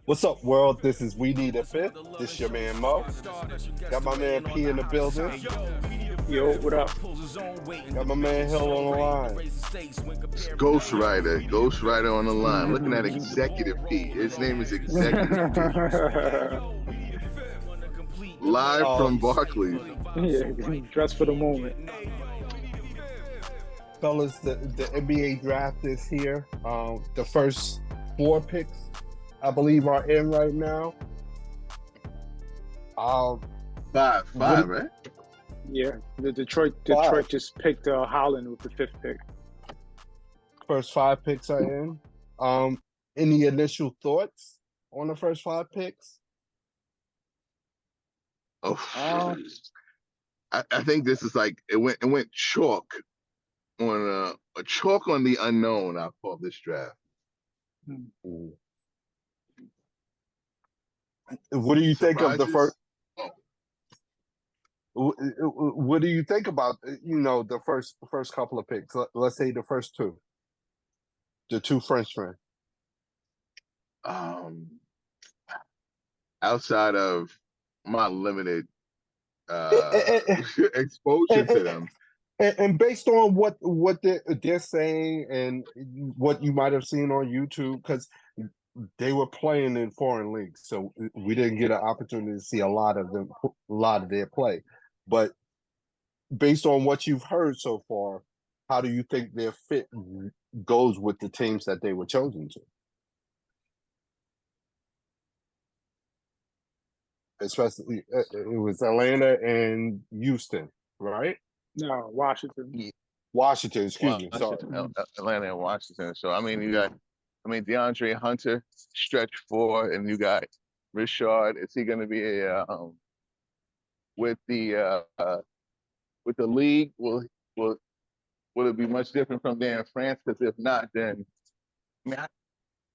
What's up, world? This is We Need a Fifth. This your man Mo. Got my man P in the building. Yo, what up? Got my man Hill on the line. Ghost Rider on the line. Looking at Executive P. His name is Executive P. Live from Barclays. Yeah, dress for the moment. Fellas, the NBA draft is here. The first 4 picks, I believe, are in right now. Five, right? Yeah, the Detroit just picked Holland with the 5th pick. First 5 picks are in. Any initial thoughts on the first 5 picks? Oh, I think this is like it went chalk on a chalk on the unknown. I call this draft. What do you think of the first? Oh. What do you think about the first couple of picks? Let's say the first 2, the 2 Frenchmen. Outside of my limited exposure to them. And based on what they're saying and what you might have seen on YouTube, because they were playing in foreign leagues, so we didn't get an opportunity to see a lot of their play. But based on what you've heard so far, how do you think their fit goes with the teams that they were chosen to? Especially, it was Atlanta and Houston, right? No, Washington. Washington, excuse me. Sorry. Atlanta and Washington. So, I mean, DeAndre Hunter, stretch 4, and you got Richard. Is he going to be with the league? Will it be much different from there in France? Because if not, then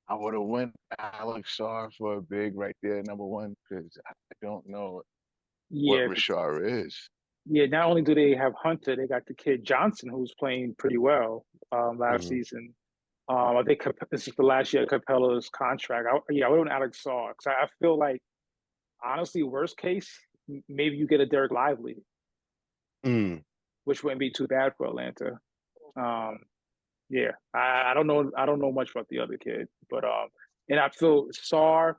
I would have went Alex Sarr for a big right there, number 1, because I don't know what Richard is. Yeah, not only do they have Hunter, they got the kid Johnson, who's playing pretty well last season. I think this is the last year of Capella's contract. I would want Alex Sarr, because I feel like, honestly, worst case, maybe you get a Derek Lively, which wouldn't be too bad for Atlanta. Yeah, I don't know much about the other kid, but and I feel Sarr,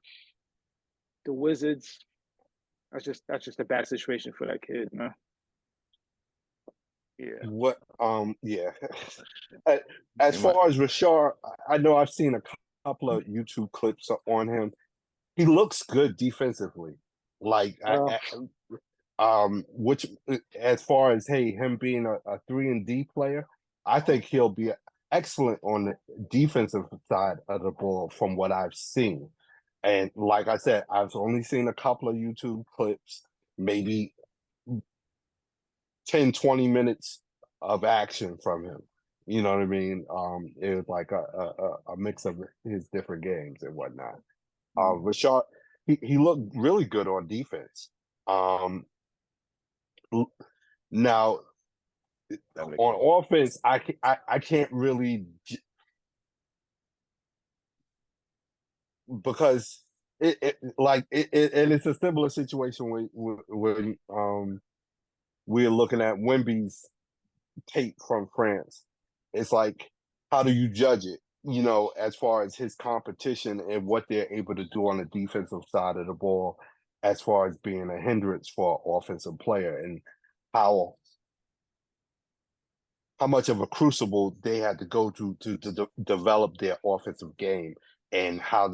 the Wizards, that's just a bad situation for that kid, man. Yeah. What? Yeah. As far as Richard, I know I've seen a couple of YouTube clips on him. He looks good defensively. Like, which as far as him being a 3-and-D player, I think he'll be excellent on the defensive side of the ball from what I've seen. And like I said, I've only seen a couple of YouTube clips, maybe 10, 20 minutes of action from him. You know what I mean? It was like a mix of his different games and whatnot. Richard, he looked really good on defense. Now, on offense, I can't really, because it's a similar situation when we're looking at Wemby's tape from France. It's like, how do you judge it? As far as his competition and what they're able to do on the defensive side of the ball, as far as being a hindrance for an offensive player, and how much of a crucible they had to go to develop their offensive game, and how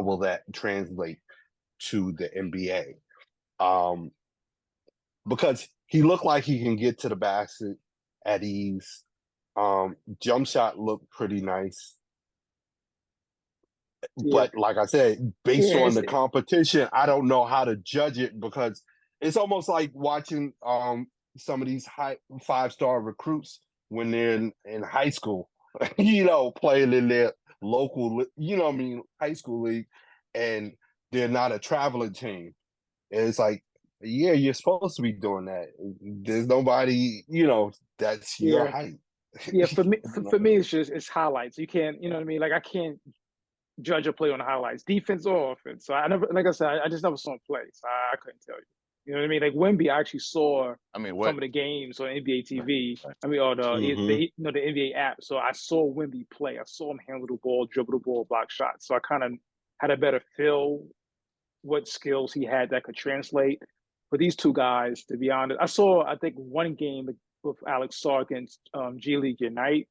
will that translate to the NBA? Because he looked like he can get to the basket at ease. Jump shot looked pretty nice. Yeah. But like I said, based on the competition, I don't know how to judge it, because it's almost like watching some of these high 5-star recruits when they're in high school, playing in their local, high school league, and they're not a traveling team. And it's like, yeah, you're supposed to be doing that. There's nobody, that's your height. Yeah, for me, it's highlights. You can't, you know what I mean? Like, I can't judge a play on the highlights, defense or offense. So I never, like I said, I just never saw him play. So I couldn't tell you. You know what I mean? Like Wemby, I actually saw some of the games on NBA TV. I mean, or the NBA app. So I saw Wemby play. I saw him handle the ball, dribble the ball, block shots. So I kind of had a better feel what skills he had that could translate. For these two guys, to be honest, I think one game with Alex Sarr against G League Unite.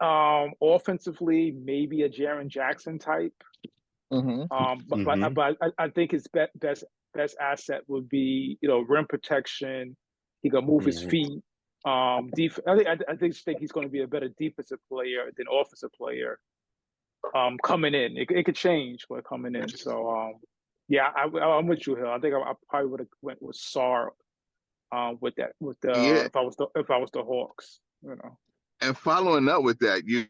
Offensively, maybe a Jaren Jackson type. But I think his best asset would be, rim protection. He can move his feet. I think he's going to be a better defensive player than offensive player. Coming in, it could change, but coming in. So yeah, I'm with you, Hill. I think I probably would have went with Sarr if I was the Hawks, And following up with that, you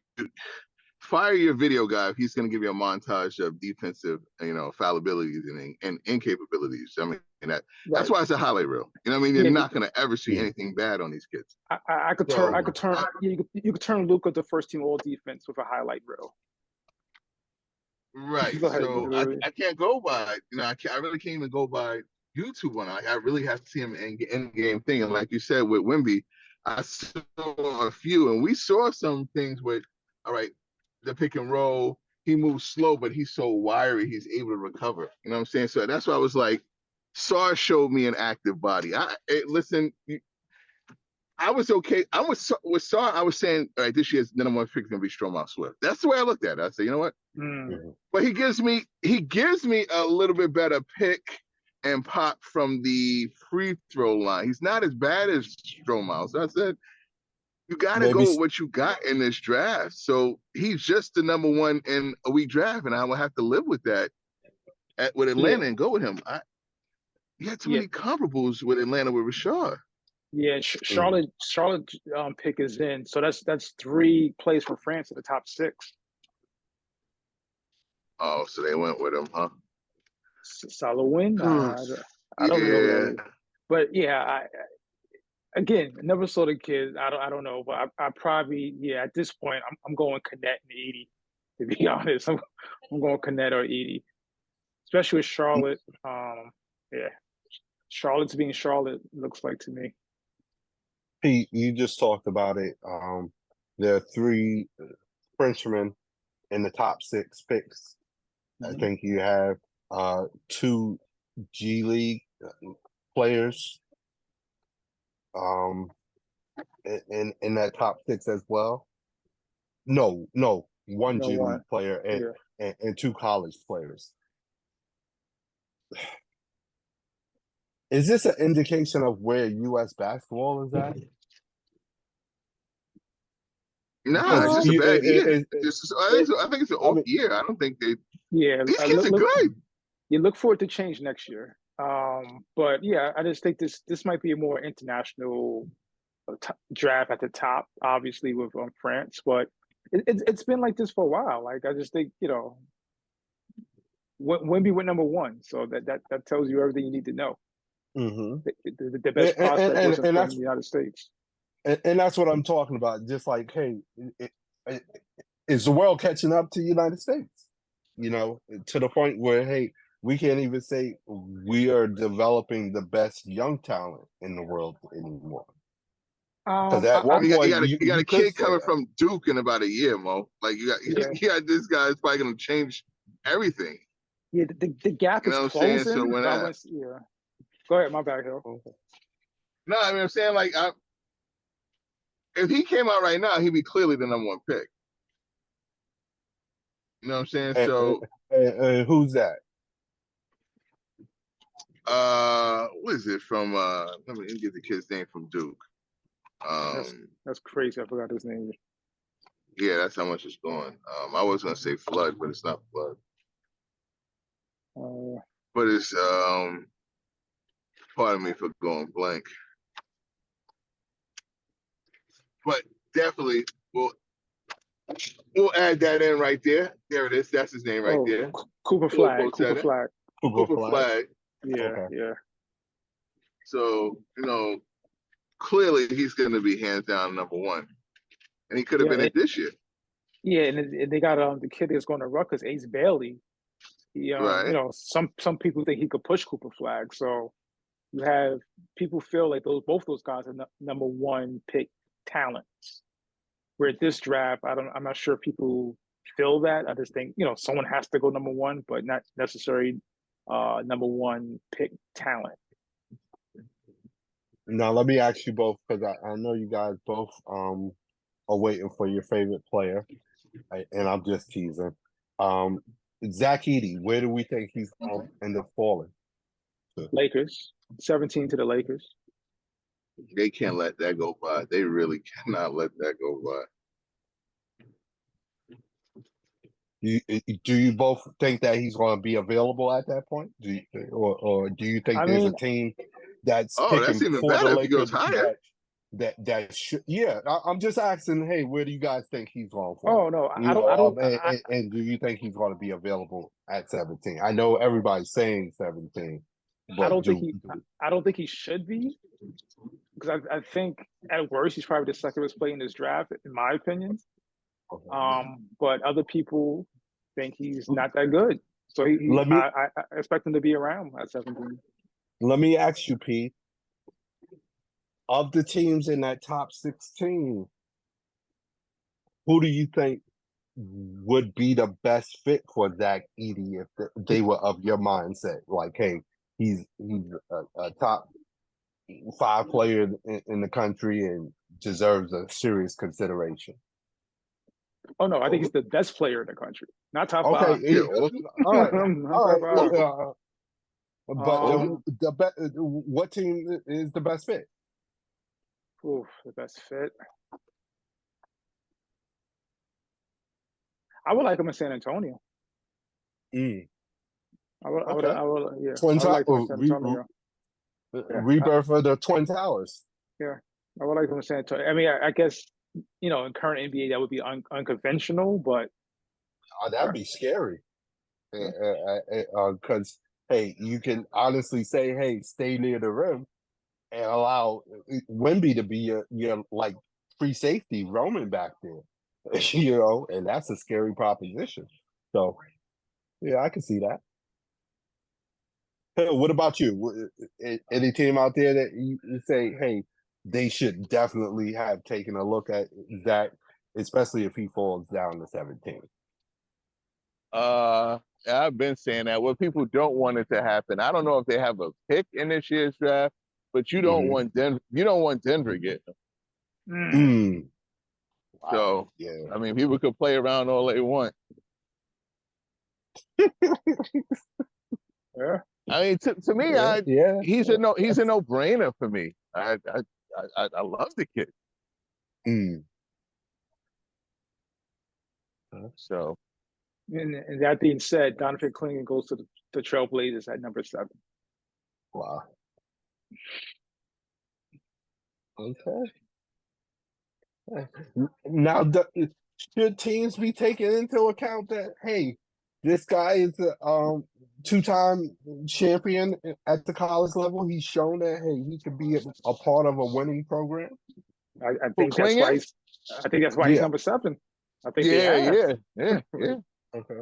fire your video guy if he's going to give you a montage of defensive, fallibilities and incapabilities. I mean, that's why it's a highlight reel. You know what I mean? You're not going to ever see anything bad on these kids. You could turn Luka to first team all defense with a highlight reel. Right. So I can't go by, I really can't even go by YouTube one. I really have to see him in game thing. And like you said with Wemby, I saw a few, and we saw some things with, all right, the pick and roll. He moves slow, but he's so wiry, he's able to recover. You know what I'm saying? So that's why I was like, Sarr showed me an active body. I was okay. With Sarr, I was saying, all right, this year's number one pick is gonna be Stromile Swift. That's the way I looked at it. I said, you know what? But he gives me a little bit better pick and pop from the free throw line. He's not as bad as Stromile. So I said, you gotta go with what you got in this draft. So he's just the number one in a weak draft, and I will have to live with that with Atlanta and go with him. You had too many comparables with Atlanta with Rashard. Yeah, Charlotte pick is in, so that's 3 plays for France in the top 6. Oh, so they went with him, huh? Solid win. I don't know, but yeah, I never saw the kid. I don't know, but I probably at this point I'm going Knet and Edey. To be honest, I'm going Knet or Edey, especially with Charlotte. Charlotte's being Charlotte, looks like to me. Pete, you just talked about it. There are 3 Frenchmen in the top 6 picks. I think you have 2 G League players in that top 6 as well. No, 1 G League player and 2 college players. Is this an indication of where U.S. basketball is at? No, it's just a bad year. I think it's an off year. I don't think these kids are good. You look forward to change next year. But yeah, I just think this might be a more international draft at the top, obviously with France. But it's been like this for a while. Like I just think Wemby went number 1, so that tells you everything you need to know. The best prospect wasn't from the United States. And that's what I'm talking about. Just like, hey, is the world catching up to the United States? To the point where, hey, we can't even say we are developing the best young talent in the world anymore. Because at one point, you got a kid coming from Duke in about a year, Mo. Like you got this guy is probably going to change everything. Yeah, the gap is closing. So go ahead, my bad, Hill. No, I mean I'm saying like if he came out right now, he'd be clearly the number 1 pick. You know what I'm saying? So who's that? What is it from? Let me get the kid's name from Duke. That's crazy. I forgot his name. Yeah, that's how much it's going. I was gonna say Flood, but it's not Flood. But it's pardon me for going blank. But definitely we'll add that in right there. There it is. That's his name right there. Cooper Flag. Yeah. So, clearly he's going to be hands down number 1. And he could have been it this year. Yeah, and they got the kid that's going to Rutgers, Ace Bailey. He, Right. some people think he could push Cooper Flag. So you have people feel like both those guys are number one pick talents. Where at this draft, I'm not sure if people feel that. I just think someone has to go number one, but not necessarily number one pick talent. Now let me ask you both, because I know you guys both are waiting for your favorite player, and I'm just teasing. Zach Edey, where do we think he's going to end up falling? Lakers, 17 to the Lakers. They can't let that go by. They really cannot let that go by. Do you both think that he's going to be available at that point? Or do you think there's a team that's that's even better if he goes higher? That should, yeah. I'm just asking. Hey, where do you guys think he's going for? Oh no, I don't. And do you think he's going to be available at 17? I know everybody's saying 17. But I don't think he should be, because I think at worst he's probably the second best player in this draft, in my opinion. But other people think he's not that good, so I expect him to be around at 17. Let me ask you, Pete. Of the teams in that top 16, who do you think would be the best fit for Zach Edey if they were of your mindset? Like, hey, he's a top 5 player in the country and deserves a serious consideration. Oh no, I think he's the best player in the country, not top 5. Okay, all right. But what team is the best fit? Oof, the best fit. I would like him in San Antonio. I would, yeah. Twin Towers. Rebirth of the Twin Towers. Yeah, I would like him in San Antonio. I mean, I guess in current NBA that would be unconventional, but that'd be scary. Because hey, you can honestly say, hey, stay near the rim and allow Wemby to be your like free safety roaming back there, and that's a scary proposition. So, yeah, I can see that. Hey, what about you? Any team out there that you say, hey, they should definitely have taken a look at that, especially if he falls down to 17? I've been saying that. What people don't want it to happen. I don't know if they have a pick in this year's draft, but you don't want Denver. You don't want Denver getting them. Wow. So yeah, I mean, people could play around all they want. Yeah. I mean, to me, he's a no-brainer for me. I love the kid. So, and that being said, Donovan Clingan goes to the Trailblazers at number 7. Wow. Okay. Now, should teams be taking into account that, hey, this guy is a 2-time champion at the college level? He's shown that, hey, he could be a part of a winning program. I think that's why he's number 7. I think yeah. Okay.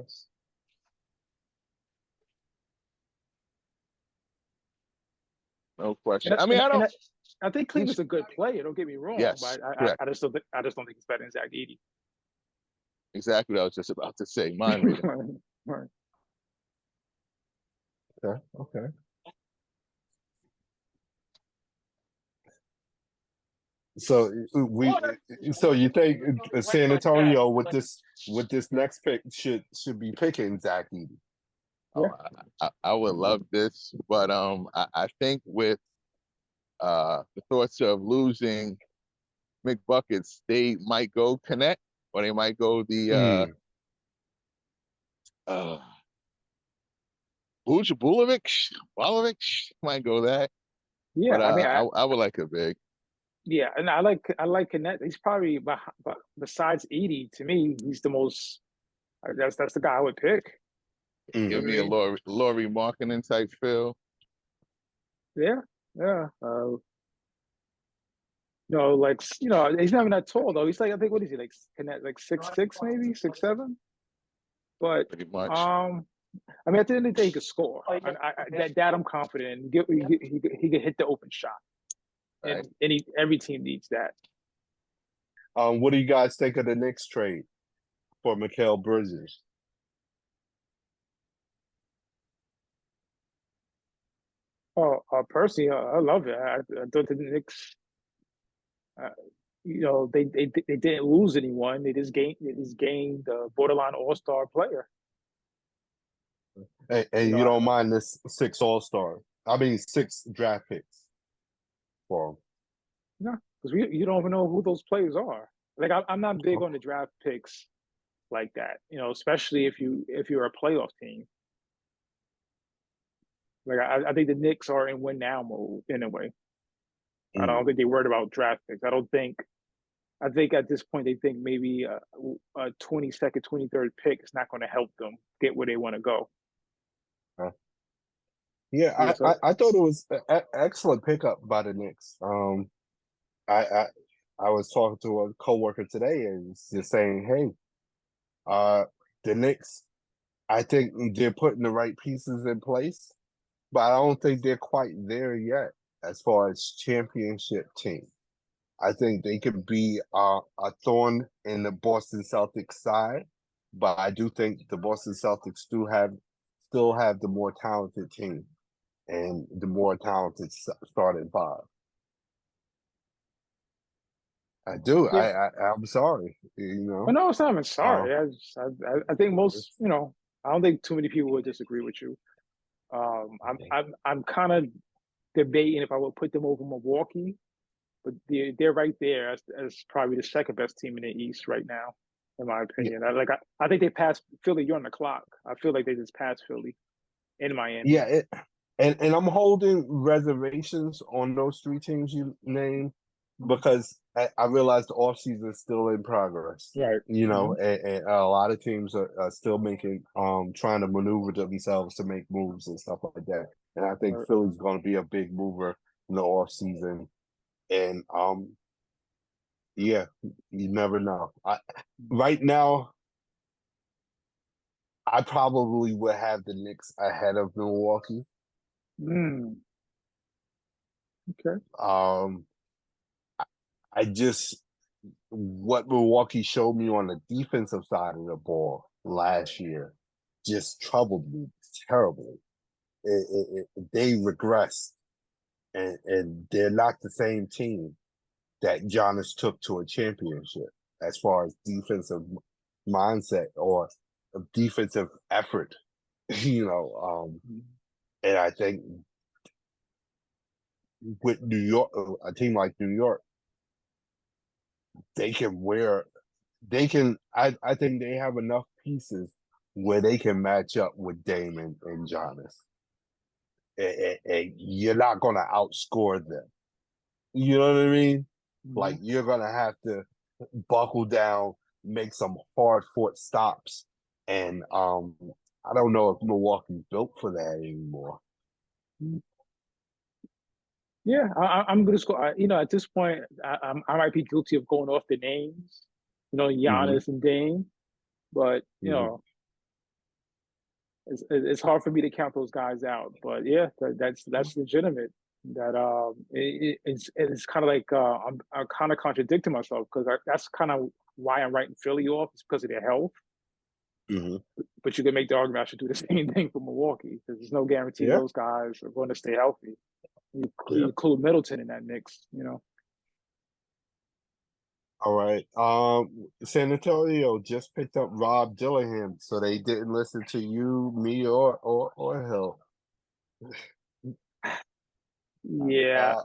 No question. I think Cleveland's a good player. Don't get me wrong. Yes, but I just don't think he's better than Zach Edey. Exactly what I was just about to say. Mind reading. Right. Okay. So you think San Antonio with this next pick should be picking Zach Edey? Oh, I would love this, but I think with the thoughts of losing McBuckets, they might go Connect, or they might go the Bulavic might go that. Yeah, but I would like a big. Yeah, and I like Connect. He's probably besides Edey, to me, he's the most. That's the guy I would pick. Give me a Laurie Markkinen type feel. Yeah. He's not even that tall though. He's like, I think, what is he like? Like 6'6", maybe 6'7". But pretty much. I mean, at the end of the day, he could score. That I'm confident in. He could hit the open shot, Right. and every team needs that. What do you guys think of the Knicks trade for Mikal Bridges? Oh, personally, I love it. I thought the Knicks, they didn't lose anyone. They just gained a borderline all-star player. And you don't mind this 6 draft picks for him? No, because you don't even know who those players are. Like I'm not big on the draft picks like that, especially if you're a playoff team. Like I think the Knicks are in win now mode anyway. I don't think they're worried about draft picks. I think at this point they think maybe a 22nd, 23rd pick is not going to help them get where they want to go. Yeah, I thought it was an excellent pickup by the Knicks. I was talking to a coworker today and just saying, hey, the Knicks, I think they're putting the right pieces in place, but I don't think they're quite there yet as far as championship team. I think they could be a thorn in the Boston Celtics side, but I do think the Boston Celtics still have the more talented team and the more talented starting five. I do. Yeah. I'm sorry. Well, no, it's not even sorry. I think most, I don't think too many people would disagree with you. I'm kind of debating if I would put them over Milwaukee, but they're right there as probably the second best team in the East right now, in my opinion. Yeah. I think they passed Philly. You're on the clock. I feel like they just passed Philly in Miami. Yeah, and I'm holding reservations on those 3 teams you named because I realize the offseason is still in progress. Right. And a lot of teams are still trying to maneuver themselves to make moves and stuff like that. And I think Philly's going to be a big mover in the offseason. And yeah, you never know. Right now, I probably would have the Knicks ahead of Milwaukee. Okay. I just what Milwaukee showed me on the defensive side of the ball last year just troubled me terribly. They regressed, and they're not the same team that Giannis took to a championship as far as defensive mindset or defensive effort. And I think with New York, a team like New York, I think they have enough pieces where they can match up with Dame and Giannis. And you're not going to outscore them. You know what I mean? Like, you're going to have to buckle down, make some hard-fought stops. And I don't know if Milwaukee's built for that anymore. Yeah, I'm going to score. At this point, I might be guilty of going off the names, Giannis and Dame, but it's hard for me to count those guys out. But yeah, that's legitimate. That it's kind of like I'm kind of contradicting myself because that's kind of why I'm writing Philly off. It's because of their health. But you can make the argument I should do the same thing for Milwaukee because there's no guarantee those guys are going to stay healthy. You include Middleton in that mix, All right. San Antonio just picked up Rob Dillingham, so they didn't listen to you, me, or Hill. Yeah,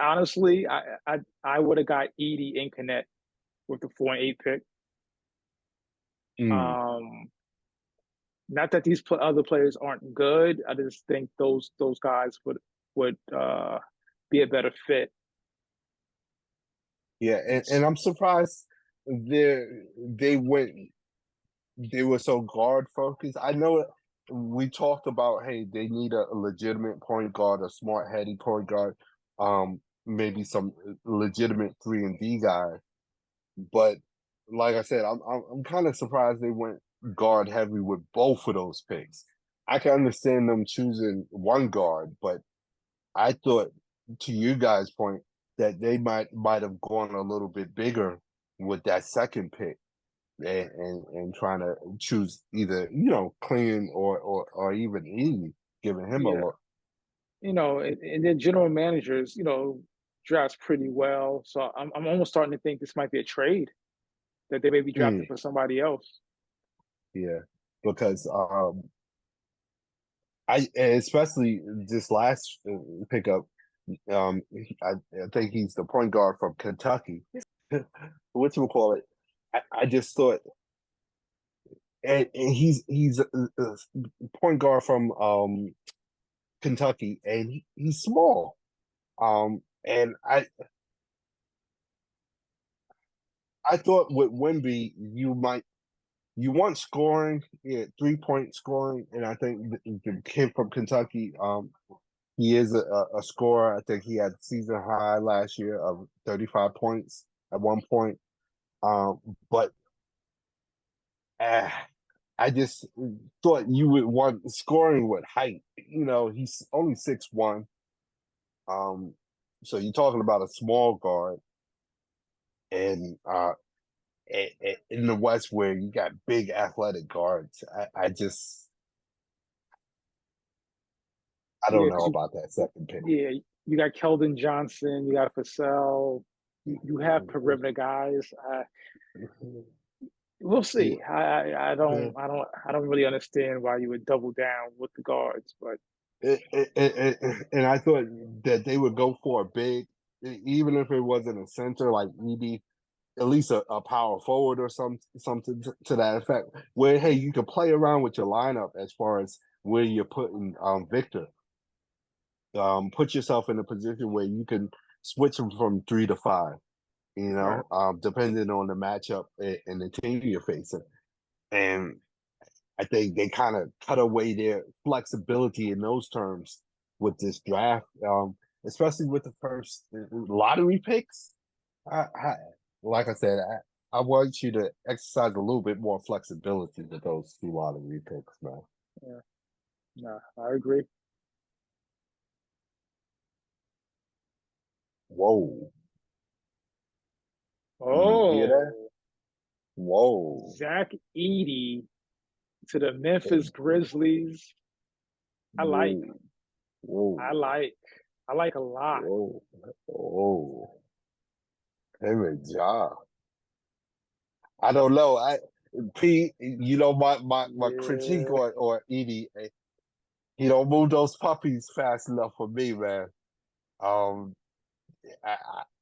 honestly, I would have got Edey and Connect with the 4 and 8 pick. Not that these other players aren't good. I just think those guys would be a better fit. Yeah, and I'm surprised they were so guard focused. I know we talked about, hey, they need a legitimate point guard, a smart, heady point guard. maybe some legitimate 3-and-D guys. But like I said, I'm kind of surprised they went guard heavy with both of those picks. I can understand them choosing one guard, but I thought, to you guys' point, that they might have gone a little bit bigger with that second pick and trying to choose either, Clean or even Edey, giving him a look. And then general managers, drafts pretty well. So I'm almost starting to think this might be a trade that they may be drafting for somebody else. Yeah, because especially this last pickup, I think he's the point guard from Kentucky. Whatchamacallit? I just thought, and he's a point guard from Kentucky, and he's small. And I thought with Wemby, you want scoring, 3-point scoring, and I think the kid from Kentucky, he is a scorer. I think he had season high last year of 35 points at one point. But I just thought you would want scoring with height. He's only 6'1". So you're talking about a small guard, and in the West where you got big athletic guards, I don't know about that second pick. Yeah, you got Keldon Johnson, you got Vassell, you have perimeter guys. We'll see. I don't really understand why you would double down with the guards, but and I thought that they would go for a big, even if it wasn't a center like Edey, at least a power forward or something to that effect, where, hey, you can play around with your lineup as far as where you're putting Victor. Put yourself in a position where you can switch them from 3 to 5, depending on the matchup and the team you're facing. And I think they kind of cut away their flexibility in those terms with this draft, especially with the first lottery picks. Like I said, I want you to exercise a little bit more flexibility with those 2 lottery picks, man. Yeah, no, I agree. Whoa! Oh, you hear that? Whoa! Zach Edey to the Memphis Grizzlies. I like. Whoa! I like a lot. Whoa! Oh. Him and Ja. I don't know. Pete, my critique on Edey, he don't move those puppies fast enough for me, man.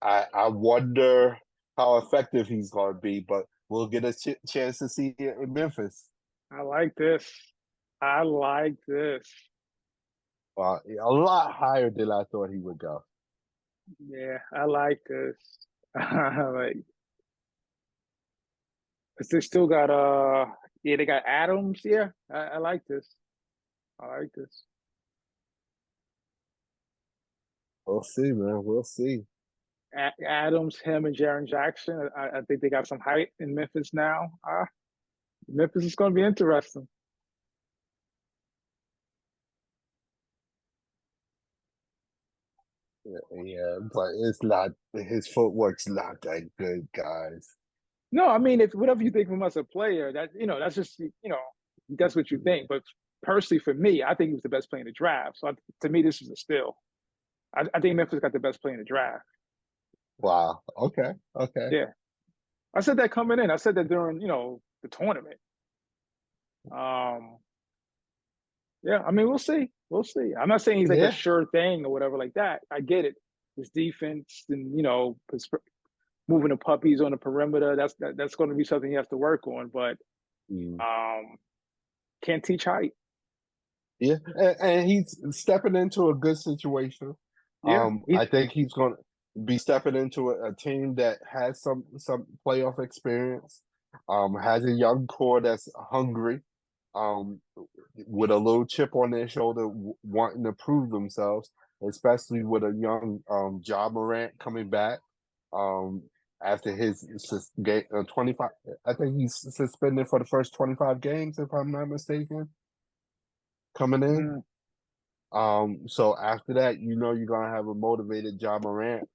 I wonder how effective he's going to be, but we'll get a chance to see it in Memphis. I like this. A lot higher than I thought he would go. Yeah, I like this. They still got they got Adams. Yeah, I like this. We'll see, man. We'll see. Adams, him, and Jaren Jackson. I think they got some height in Memphis now. Memphis is going to be interesting. Yeah, but it's not, his footwork's not that good, guys. No, I mean, if whatever you think of him as a player, that's just that's what you think. But personally, for me, I think he was the best player in the draft. So to me, this is a steal. I think Memphis got the best player in the draft. Wow. Okay. Yeah, I said that coming in. I said that during the tournament. Yeah, I mean, we'll see. I'm not saying he's like a sure thing or whatever like that. I get it. His defense and moving the puppies on the perimeter. That's going to be something he has to work on. But can't teach height. Yeah, and he's stepping into a good situation. Yeah, I think he's going to be stepping into a team that has some playoff experience. Has a young core that's hungry. With a little chip on their shoulder, wanting to prove themselves. especially with a young Ja Morant coming back after his 25. I think he's suspended for the first 25 games, if I'm not mistaken, coming in. So after that, you're gonna have a motivated Ja Morant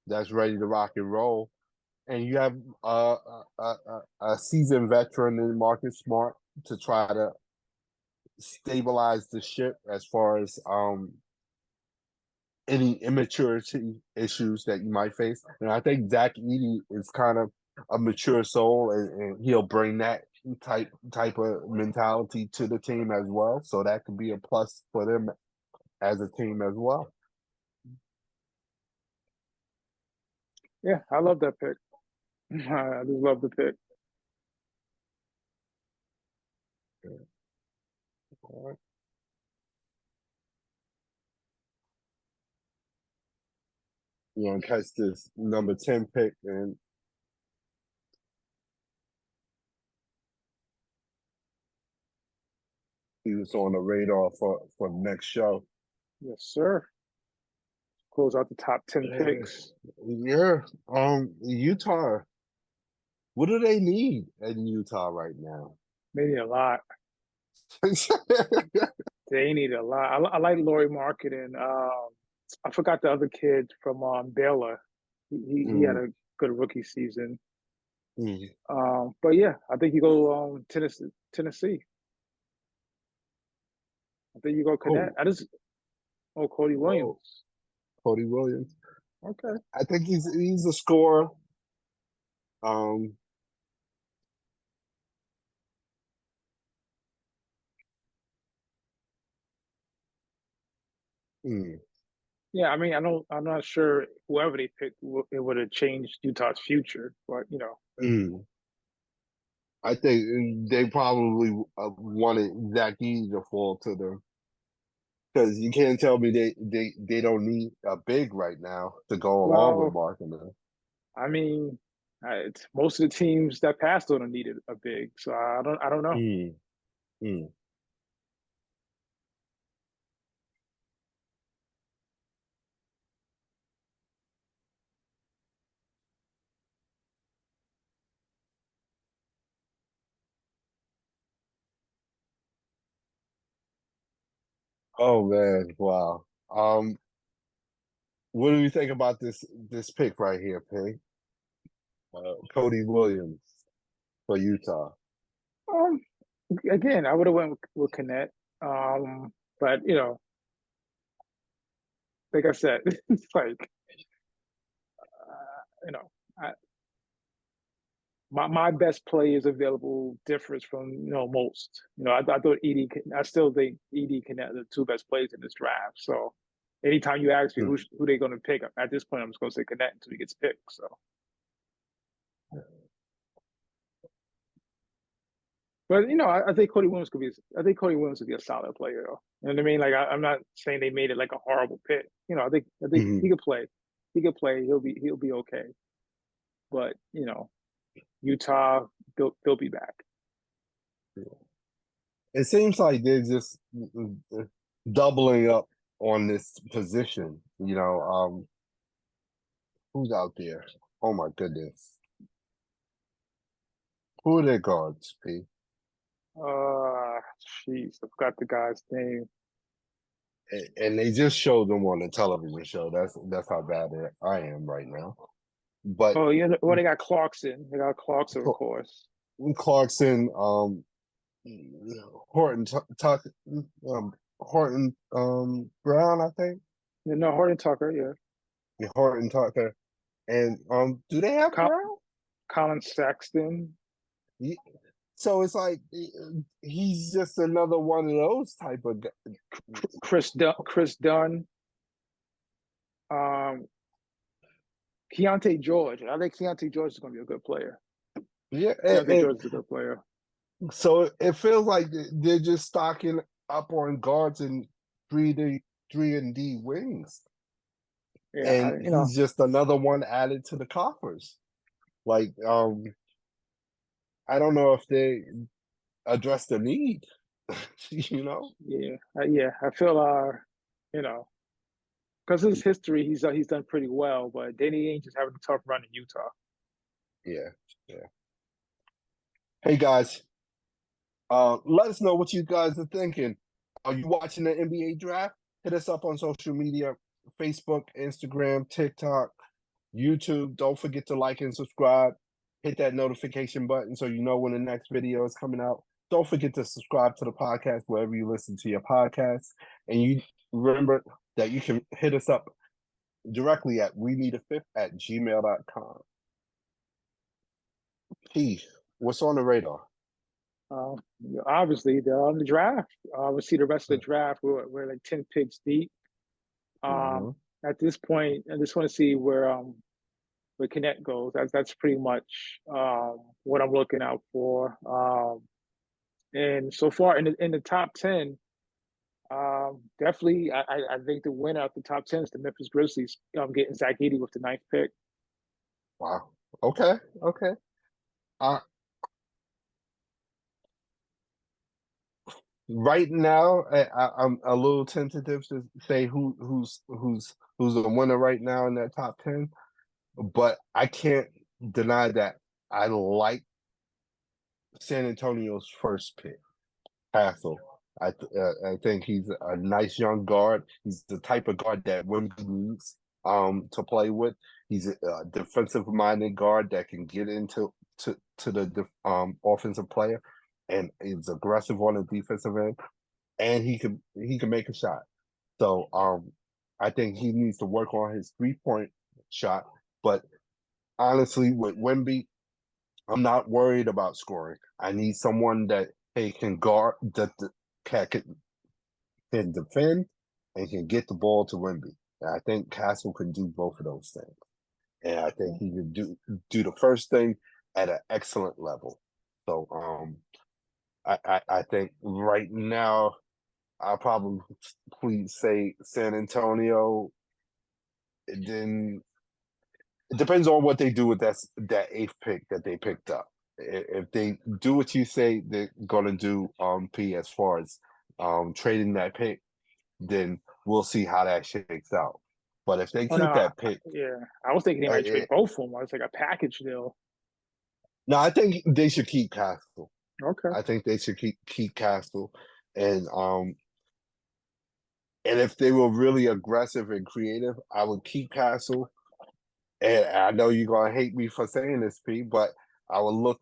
that's ready to rock and roll, and you have a seasoned veteran in Marcus Smart to try to stabilize the ship as far as any immaturity issues that you might face. And I think Zach Edey is kind of a mature soul, and he'll bring that type of mentality to the team as well. So that could be a plus for them as a team as well. Yeah, I love that pick. I just love the pick. All right. You want to catch this number 10 pick, and he was on the radar for the next show. Yes, sir. Close out the top 10 picks. Yeah. Utah. What do they need in Utah right now? They need a lot. They need a lot. I like Lauri Markkanen. I forgot the other kid from Baylor. He had a good rookie season. But yeah, I think you go Tennessee. I think you go Connect. Cody Williams. Cody Williams. Okay. I think he's a scorer. Yeah, I mean, I'm not sure whoever they picked, it would have changed Utah's future, but I think they probably wanted Zach Edey to fall to them, because you can't tell me they don't need a big right now to go along with Markkanen. I mean, most of the teams that passed on him needed a big, so I don't know. Oh man, wow. What do you think about this pick right here, Pig? Cody Williams for Utah. Again, I would have went with Connect, but like I said, it's like my best players available differs from most. I thought Edey. I still think Edey can have the two best players in this draft. So anytime you ask me who they're going to pick, at this point I'm just going to say Connect until he gets picked. So. But I think Cody Williams could be. I think Cody Williams could be a solid player, though. You know what I mean? Like I'm not saying they made it like a horrible pick. I think he could play. He could play. He'll be okay. But Utah, they'll be back. It seems like they're just doubling up on this position. Who's out there? Oh my goodness. Who are their guards, P? Jeez, I forgot the guy's name. And they just showed them on the television show. That's how bad I am right now. But they got Clarkson. They got Clarkson, of course. Clarkson, Horton Brown, I think. No, Horton Tucker, yeah. Horton Tucker. And do they have Brown? Colin Sexton. Yeah. So it's like he's just another one of those type of guys. Chris Dunn. Keontae George. I think Keontae George is going to be a good player. Yeah, Keontae George is a good player. So it feels like they're just stocking up on guards and 3-and-D wings. Yeah, and he's just another one added to the coffers. Like, I don't know if they address the need. Yeah. I feel because of his history, he's done pretty well. But Danny Ainge is having a tough run in Utah. Yeah. Hey guys, let us know what you guys are thinking. Are you watching the NBA draft? Hit us up on social media: Facebook, Instagram, TikTok, YouTube. Don't forget to like and subscribe. Hit that notification button so you know when the next video is coming out. Don't forget to subscribe to the podcast wherever you listen to your podcasts. And you remember that you can hit us up directly at WeNeeda5th@gmail.com. P, what's on the radar? Obviously, the draft. We'll see the rest of the draft. We're like 10 picks deep. At this point, I just want to see where Connect goes. That's pretty much what I'm looking out for. And so far in the top 10, definitely I think the winner of the top 10 is the Memphis Grizzlies. Getting Zach Edey with the 9th pick. Wow. Okay. Right now, I'm a little tentative to say who's the winner right now in that top 10, but I can't deny that I like San Antonio's first pick, Khalil. I think he's a nice young guard. He's the type of guard that Wemby needs to play with. He's a defensive-minded guard that can get into the offensive player, and is aggressive on the defensive end, and he can make a shot. So I think he needs to work on his 3-point shot. But honestly, with Wemby, I'm not worried about scoring. I need someone that can guard, that can defend, and can get the ball to Wemby. And I think Khalil can do both of those things, and I think he can do the first thing at an excellent level. So I think right now I'll probably say San Antonio. And then it depends on what they do with that 8th pick that they picked up. If they do what you say they're gonna do, P, as far as trading that pick, then we'll see how that shakes out. But if they keep that pick, I was thinking they might trade both of them. It's like a package deal. No, I think they should keep Khalil. Okay. I think they should keep Khalil, and if they were really aggressive and creative, I would keep Khalil. And I know you're gonna hate me for saying this, P, but I would look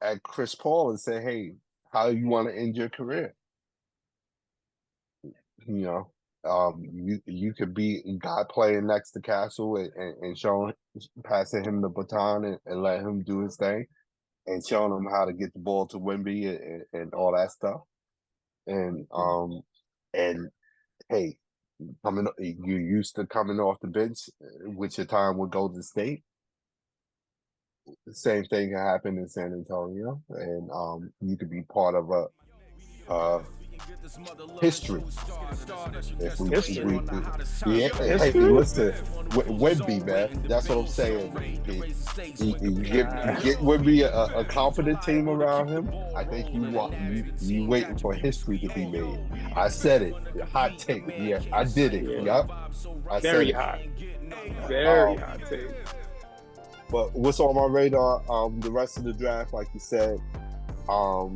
at Chris Paul and say, "Hey, how do you want to end your career? You know, you could be a guy playing next to Khalil and passing him the baton and let him do his thing, and showing him how to get the ball to Wemby and all that stuff. And hey, you used to coming off the bench with your time with Golden State. The same thing can happen in San Antonio, and you could be part of a history. If we hey, listen, Wemby, man, that's what I'm saying. You get Wemby a confident team around him. I think you waiting for history to be made. I said it. Hot take. Yeah, I did it. Yup. Very hot. Very hot take. But what's on my radar? The rest of the draft, like you said, our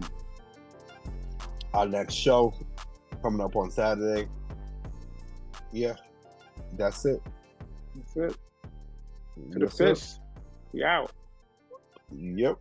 next show coming up on Saturday. Yeah, that's it. That's it. To the fist. We out. Yep.